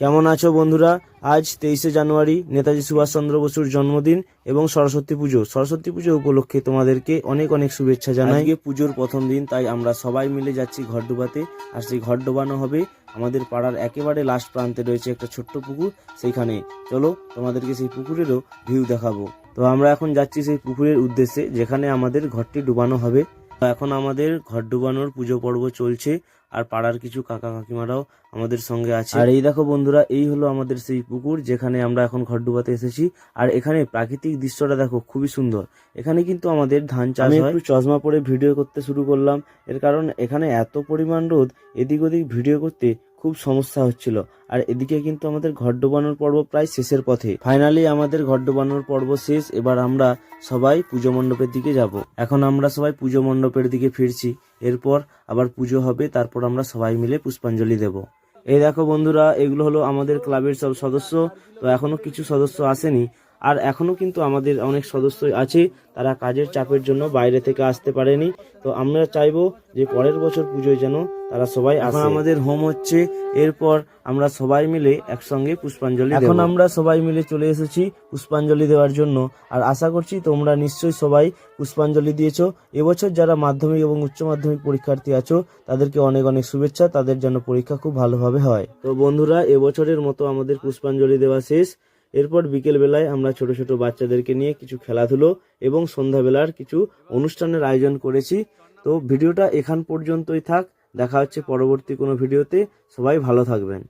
কেমন আছো বন্ধুরা? আজ 23শে জানুয়ারি নেতাজি সুভাষচন্দ্র বসুর জন্মদিন এবং সরস্বতী পুজো উপলক্ষে তোমাদেরকে অনেক অনেক শুভেচ্ছা জানাই। আজকে পুজোর প্রথম দিন, তাই আমরা সবাই মিলে যাচ্ছি ঘট ডোবাতে। আর সেই ঘট ডোবানো হবে আমাদের পাড়ার একেবারে লাস্ট প্রান্তে রয়েছে একটা ছোট্ট পুকুর, সেইখানে। চলো তোমাদেরকে সেই পুকুরেরও ভিউ দেখাবো। তো আমরা এখন যাচ্ছি সেই পুকুরের উদ্দেশ্যে, যেখানে আমাদের ঘরটি ডুবানো হবে। এখন আমাদের ঘট ডুবানোর পুজো পর্ব চলছে, আর পাড়ার কিছু কাকা কাকিমারাও আমাদের সঙ্গে আছে। আর এই দেখো বন্ধুরা, এই হলো আমাদের সেই পুকুর যেখানে আমরা এখন ঘট ডুবাতে এসেছি। আর এখানে প্রাকৃতিক দৃশ্যটা দেখো, খুবই সুন্দর। এখানে কিন্তু আমাদের ধান চাষ হয়। একটু চশমা পরে ভিডিও করতে শুরু করলাম, এর কারণ এখানে এত পরিমাণ রোদ, এদিক ওদিক ভিডিও করতে খুব সমস্যা হচ্ছিল। আর এদিকে কিন্তু আমাদের ঘট ডোবানোর পর্ব প্রায় শেষের পথে। ফাইনালি আমাদের ঘট ডোবানোর পর্ব শেষ। এবার আমরা সবাই পুজো মণ্ডপের দিকে যাব। এখন আমরা সবাই পুজো মণ্ডপের দিকে ফিরছি। এরপর আবার পুজো হবে, তারপর আমরা সবাই মিলে পুষ্পাঞ্জলি দেব। এই দেখো বন্ধুরা, এগুলো হলো আমাদের ক্লাবের সব সদস্য। তো এখনো কিছু সদস্য আসেনি, আর এখনো কিন্তু আমাদের অনেক সদস্য আছে, তারা কাজের চাপের জন্য বাইরে থেকে আসতে পারেনি। তো আমরা চাইবো যে পরের বছর পুজোয় যেন তারা সবাই আসে। আমাদের হোম হচ্ছে, এরপর আমরা সবাই মিলে একসঙ্গে পুষ্পাঞ্জলি দেব। এখন আমরা সবাই মিলে চলে এসেছি পুষ্পাঞ্জলি দেওয়ার জন্য। আর আশা করছি তোমরা নিশ্চয়ই সবাই পুষ্পাঞ্জলি দিয়েছো। এবছর যারা মাধ্যমিক এবং উচ্চ মাধ্যমিক পরীক্ষার্থী আছো, তাদেরকে অনেক অনেক শুভেচ্ছা। তাদের জন্য পরীক্ষা খুব ভালোভাবে হয়। তো বন্ধুরা, এবছরের মতো আমাদের পুষ্পাঞ্জলি দেওয়া শেষ। এরপর বিকেল বেলায় আমরা ছোট ছোট বাচ্চাদেরকে নিয়ে কিছু খেলাধুলো এবং সন্ধ্যাবেলার কিছু অনুষ্ঠানের আয়োজন করেছি। তো ভিডিওটা এখান পর্যন্তই থাক। দেখা হচ্ছে পরবর্তী কোনো ভিডিওতে। সবাই ভালো থাকবেন।